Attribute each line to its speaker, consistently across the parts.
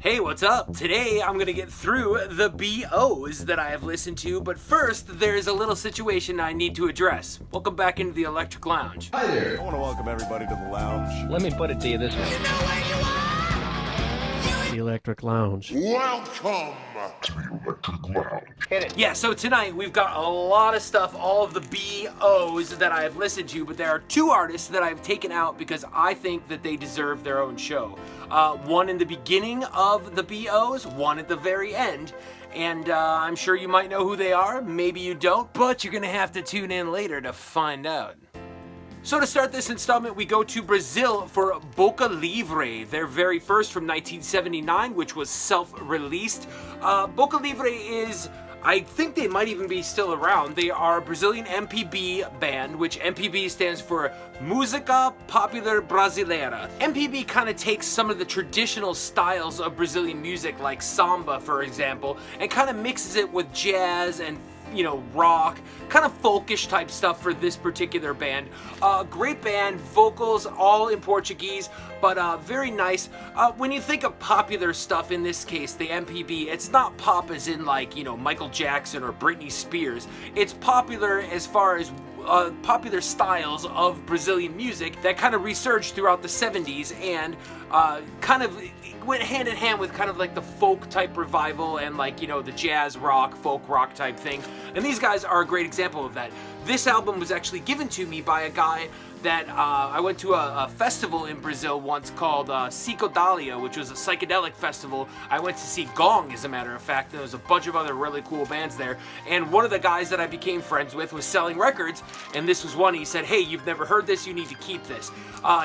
Speaker 1: Hey, what's up? Today I'm gonna get through the BOs that I have listened to, but first there's a little situation I need to address. Welcome back into the Electric Lounge.
Speaker 2: Hi there.
Speaker 3: I want to welcome everybody to the lounge.
Speaker 4: Let me put it to you this way.
Speaker 5: You know where you are!
Speaker 6: The Electric Lounge.
Speaker 2: Welcome to the Electric Lounge.
Speaker 4: Hit it.
Speaker 1: Yeah, so tonight we've got a lot of stuff, all of the BOs that I have listened to, but there are two artists that I've taken out because I think that they deserve their own show. One in the beginning of the BOs, one at the very end, and I'm sure you might know who they are, maybe you don't, but you're gonna have to tune in later to find out. So to start this installment, we go to Brazil for Boca Livre, their very first from 1979, which was self-released. Boca Livre is, I think they might even be still around. They are a Brazilian MPB band, which MPB stands for Música Popular Brasileira. MPB kind of takes some of the traditional styles of Brazilian music, like samba, for example, and kind of mixes it with jazz and rock, kind of folkish type stuff for this particular band. Great band, vocals all in Portuguese, but very nice. When you think of popular stuff, in this case, the MPB, it's not pop as in like, Michael Jackson or Britney Spears. It's popular as far as popular styles of Brazilian music that kind of resurged throughout the 70s and kind of went hand in hand with kind of like the folk type revival and like, the jazz rock, folk rock type thing. And these guys are a great example of that. This album was actually given to me by a guy that I went to a festival in Brazil once called Psychodalia, which was a psychedelic festival. I went to see Gong, as a matter of fact. There was a bunch of other really cool bands there. And one of the guys that I became friends with was selling records, and this was one. He said, "Hey, you've never heard this, you need to keep this."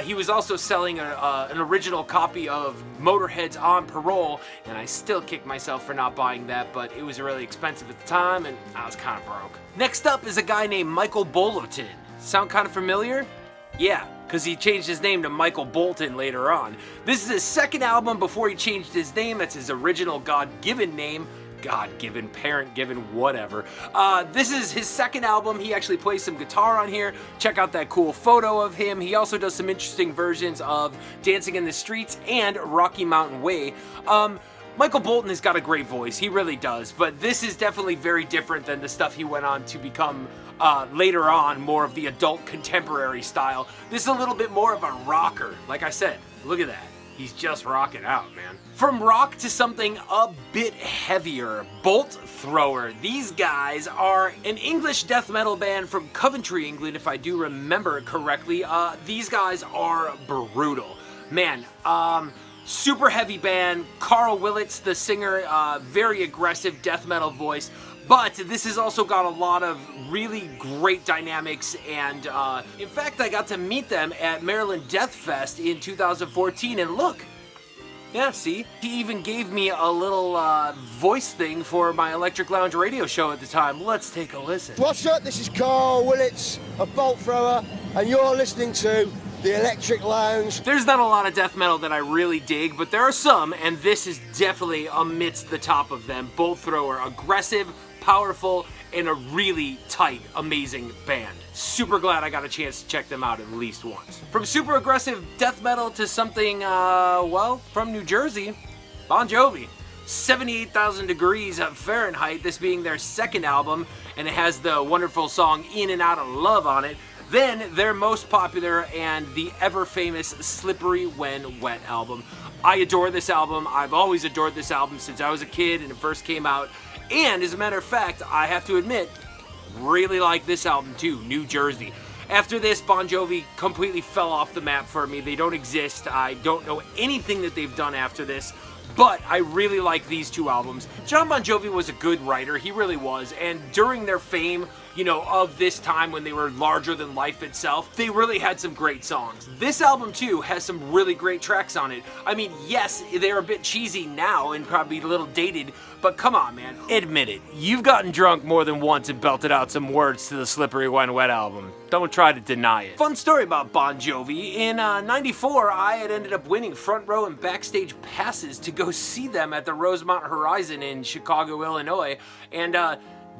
Speaker 1: He was also selling an original copy of Motorhead's On Parole, and I still kick myself for not buying that, but it was really expensive at the time, and I was kind of broke. Next up is a guy named Michael Bolton. Sound kind of familiar? Yeah, because he changed his name to Michael Bolton later on. This is his second album before he changed his name. That's his original God-given name. God-given, parent-given, whatever. This is his second album. He actually plays some guitar on here. Check out that cool photo of him. He also does some interesting versions of Dancing in the Streets and Rocky Mountain Way. Michael Bolton has got a great voice. He really does. But this is definitely very different than the stuff he went on to become later on, more of the adult contemporary style. This is a little bit more of a rocker. Like I said, look at that. He's just rocking out, man. From rock to something a bit heavier, Bolt Thrower. These guys are an English death metal band from Coventry, England, if I do remember it correctly. These guys are brutal. Man, super heavy band. Carl Willits, the singer, very aggressive death metal voice. But this has also got a lot of really great dynamics, and in fact, I got to meet them at Maryland Death Fest in 2014, and look, yeah, see? He even gave me a little voice thing for my Electric Lounge radio show at the time. Let's take a listen.
Speaker 7: What's up? This is Carl Willits of Bolt Thrower, and you're listening to the Electric Lounge.
Speaker 1: There's not a lot of death metal that I really dig, but there are some, and this is definitely amidst the top of them. Bolt Thrower, aggressive, powerful, and a really tight, amazing band. Super glad I got a chance to check them out at least once. From super aggressive death metal to something, from New Jersey, Bon Jovi. 78,000 degrees of Fahrenheit, this being their second album, and it has the wonderful song In and Out of Love on it. Then their most popular and the ever-famous Slippery When Wet album. I adore this album. I've always adored this album since I was a kid and it first came out. And as a matter of fact, I have to admit, really like this album too, New Jersey. After this, Bon Jovi completely fell off the map for me. They don't exist. I don't know anything that they've done after this. But I really like these two albums. John Bon Jovi was a good writer, he really was, and during their fame, of this time when they were larger than life itself, they really had some great songs. This album, too, has some really great tracks on it. I mean, yes, they're a bit cheesy now and probably a little dated, but come on, man. Admit it. You've gotten drunk more than once and belted out some words to the Slippery When Wet album. Don't try to deny it. Fun story about Bon Jovi. In '94, I had ended up winning front row and backstage passes to go see them at the Rosemont Horizon in Chicago, Illinois, and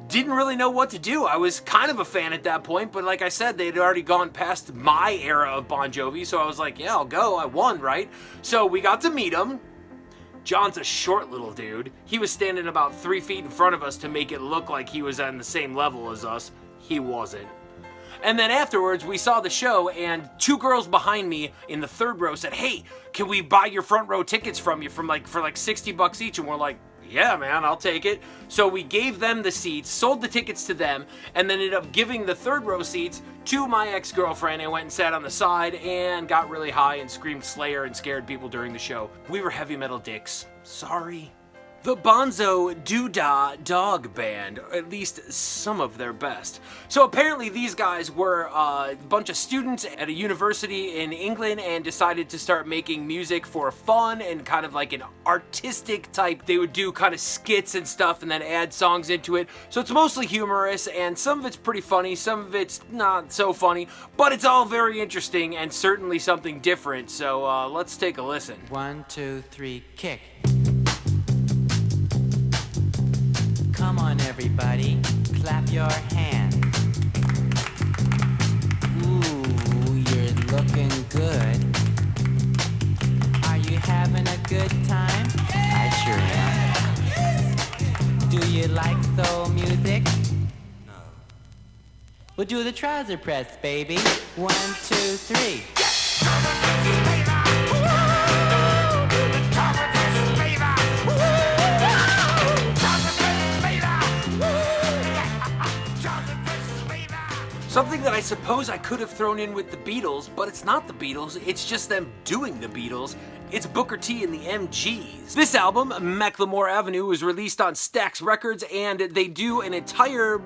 Speaker 1: didn't really know what to do. I was kind of a fan at that point, but like I said, they'd already gone past my era of Bon Jovi, so I was like, yeah, I'll go. I won, right? So we got to meet them. John's a short little dude. He was standing about 3 feet in front of us to make it look like he was on the same level as us. He wasn't. And then afterwards, we saw the show, and 2 girls behind me in the 3rd row said, "Hey, can we buy your front row tickets from you for like $60 each?" And we're like, "Yeah, man, I'll take it." So we gave them the seats, sold the tickets to them, and then ended up giving the 3rd row seats to my ex-girlfriend, and went and sat on the side and got really high and screamed Slayer and scared people during the show. We were heavy metal dicks. Sorry. The Bonzo Dog Band, or at least some of their best. So apparently these guys were a bunch of students at a university in England and decided to start making music for fun and kind of like an artistic type. They would do kind of skits and stuff and then add songs into it. So it's mostly humorous, and some of it's pretty funny, some of it's not so funny, but it's all very interesting and certainly something different. So let's take a listen.
Speaker 4: 1, 2, 3, kick. Come on, everybody, clap your hands. Ooh, you're looking good. Are you having a good time? I sure am. Do you like soul music? No. We'll do the trouser press, baby. 1, 2, 3.
Speaker 1: Something that I suppose I could have thrown in with the Beatles, but it's not the Beatles, it's just them doing the Beatles. It's Booker T and the MGs. This album, Macklemore Avenue, was released on Stax Records, and they do an entire,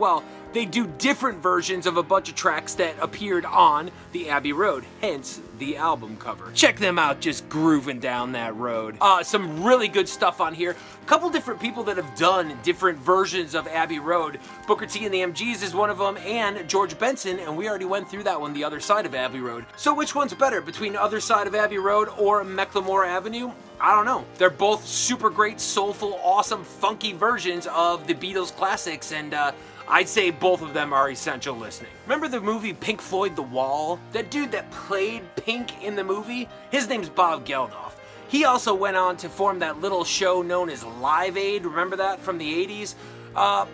Speaker 1: they do different versions of a bunch of tracks that appeared on the Abbey Road, hence the album cover. Check them out, just grooving down that road. Some really good stuff on here. A couple different people that have done different versions of Abbey Road. Booker T and the MGs is one of them, and George Benson, and we already went through that one, The Other Side of Abbey Road. So which one's better, between Other Side of Abbey Road or Macklemore Avenue? I don't know. They're both super great, soulful, awesome, funky versions of the Beatles classics, and I'd say both of them are essential listening. Remember the movie Pink Floyd The Wall? That dude that played Pink in the movie? His name's Bob Geldof. He also went on to form that little show known as Live Aid. Remember that from the 80s?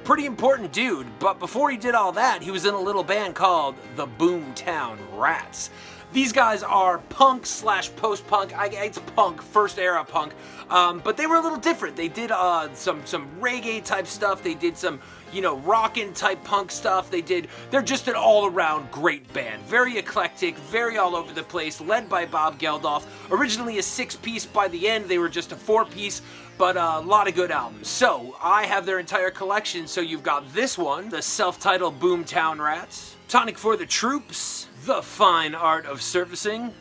Speaker 1: Pretty important dude, but before he did all that, he was in a little band called the Boomtown Rats. These guys are punk slash post-punk. It's punk, first era punk, but they were a little different. They did some reggae type stuff. They did some, rockin' type punk stuff. They're just an all-around great band. Very eclectic, very all over the place, led by Bob Geldof. Originally a 6-piece, by the end they were just a 4-piece, but a lot of good albums. So I have their entire collection. So you've got this one, the self-titled Boomtown Rats, Tonic for the Troops, The Fine Art of Surfacing,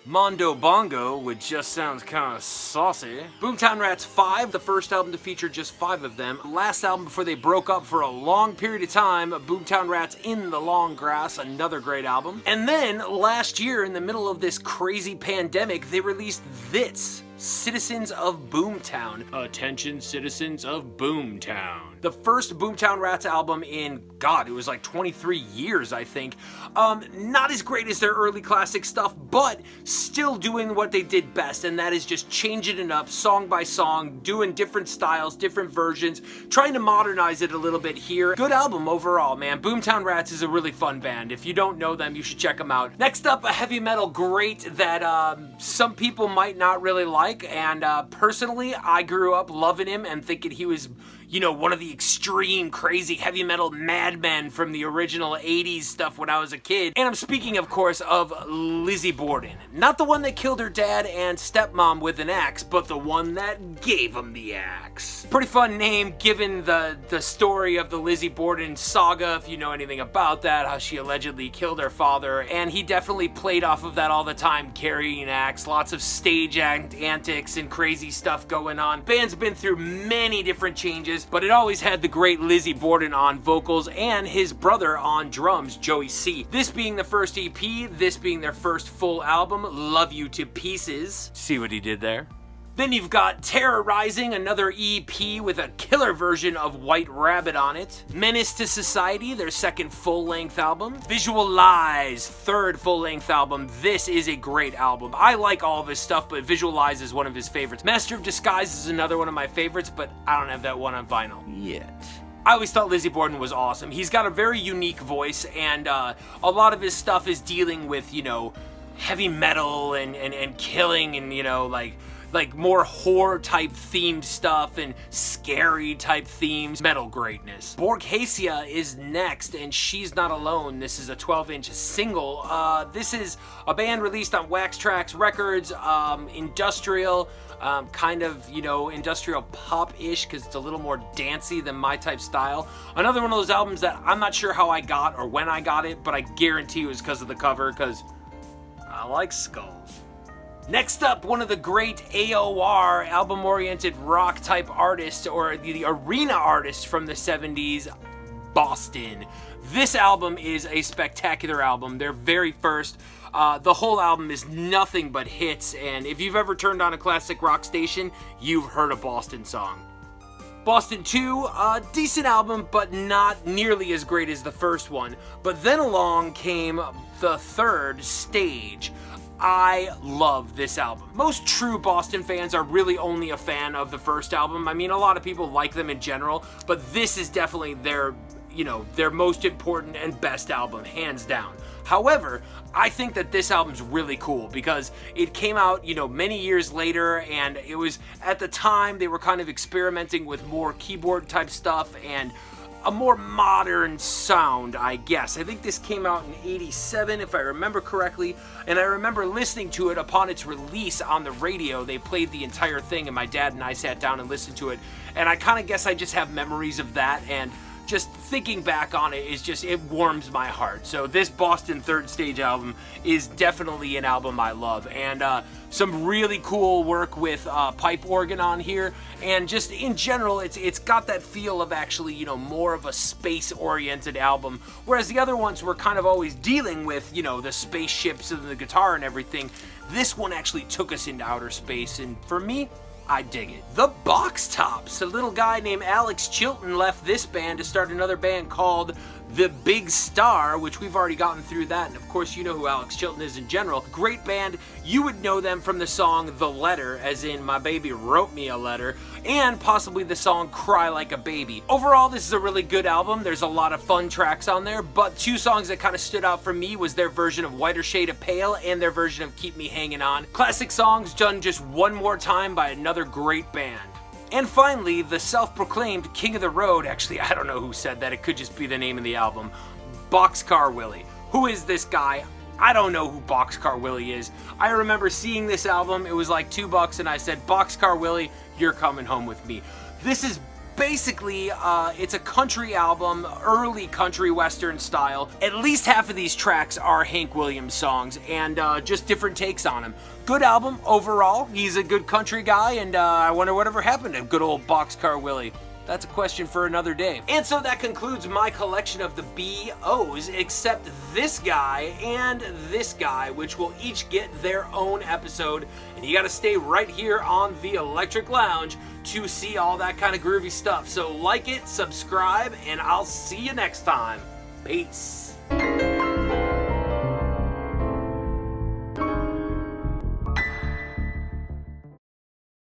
Speaker 1: Mondo Bongo, which just sounds kind of saucy, Boomtown Rats 5, the first album to feature just 5 of them, last album before they broke up for a long period of time, Boomtown Rats in the Long Grass, another great album. And then last year, in the middle of this crazy pandemic, they released this, Citizens of Boomtown. Attention, citizens of Boomtown. The first Boomtown Rats album in, it was like 23 years, I think. Not as great as their early classic stuff, but still doing what they did best, and that is just changing it up song by song, doing different styles, different versions, trying to modernize it a little bit here. Good album overall, man. Boomtown Rats is a really fun band. If you don't know them, you should check them out. Next up, a heavy metal great that some people might not really like, and personally, I grew up loving him and thinking he was, one of the extreme, crazy heavy metal madmen from the original 80s stuff when I was a kid. And I'm speaking, of course, of Lizzie Borden. Not the one that killed her dad and stepmom with an axe, but the one that gave him the axe. Pretty fun name given the story of the Lizzie Borden saga, if you know anything about that, how she allegedly killed her father. And he definitely played off of that all the time, carrying an axe, lots of stage antics and crazy stuff going on. Band's been through many different changes, but it always had the great Lizzie Borden on vocals and his brother on drums, Joey C. This being the first EP, this being their first full album, Love You to Pieces. See what he did there? Then you've got Terrorizing, another EP with a killer version of White Rabbit on it. Menace to Society, their second full-length album. Visualize, third full-length album. This is a great album. I like all of his stuff, but Visualize is one of his favorites. Master of Disguise is another one of my favorites, but I don't have that one on vinyl yet. I always thought Lizzie Borden was awesome. He's got a very unique voice, and a lot of his stuff is dealing with, you know, heavy metal and killing and, you know, like more horror type themed stuff and scary type themes, metal greatness. Borgasia is next, and She's Not Alone. This is a 12-inch single. This is a band released on Wax Trax Records, industrial, kind of, you know, industrial pop-ish, because it's a little more dancey than my type style. Another one of those albums that I'm not sure how I got or when I got it, but I guarantee it was because of the cover, because I like skulls. Next up, one of the great AOR, album-oriented rock type artists, or the arena artists from the 70s, Boston. This album is a spectacular album. Their very first. The whole album is nothing but hits, and if you've ever turned on a classic rock station, you've heard a Boston song. Boston 2, a decent album, but not nearly as great as the first one. But then along came the third stage. I love this album. Most true Boston fans are really only a fan of the first album. I mean, a lot of people like them in general, but this is definitely their, you know, their most important and best album, hands down. However, I think that this album's really cool because it came out, you know, many years later, and it was, at the time, they were kind of experimenting with more keyboard type stuff and a more modern sound, I guess. I think this came out in '87, if I remember correctly, and I remember listening to it upon its release on the radio. They played the entire thing, and my dad and I sat down and listened to it, and I kind of guess I just have memories of that, and just thinking back on it is just, it warms my heart. So this Boston Third Stage album is definitely an album I love, and some really cool work with pipe organ on here, and just in general, it's got that feel of actually, you know, more of a space-oriented album, whereas the other ones were kind of always dealing with, you know, the spaceships and the guitar and everything. This one actually took us into outer space, and for me, I dig it. The Box Tops. A little guy named Alex Chilton left this band to start another band called The Big Star, which we've already gotten through that, and of course you know who Alex Chilton is in general. Great band. You would know them from the song The Letter, as in My Baby Wrote Me a Letter, and possibly the song Cry Like a Baby. Overall, this is a really good album. There's a lot of fun tracks on there, but two songs that kind of stood out for me was their version of Whiter Shade of Pale and their version of Keep Me Hanging On. Classic songs done just one more time by another great band. And finally, the self-proclaimed King of the Road, actually, I don't know who said that, it could just be the name of the album, Boxcar Willy. Who is this guy? I don't know who Boxcar Willy is. I remember seeing this album, it was like $2, and I said, Boxcar Willy, you're coming home with me. This is basically, it's a country album, early country western style. At least half of these tracks are Hank Williams songs, and just different takes on them. Good album overall. He's a good country guy, and I wonder whatever happened to good old Boxcar Willy. That's a question for another day. And so that concludes my collection of the B.O.s, except this guy and this guy, which will each get their own episode. And you gotta stay right here on the Electric Lounge to see all that kind of groovy stuff. So like it, subscribe, and I'll see you next time. Peace.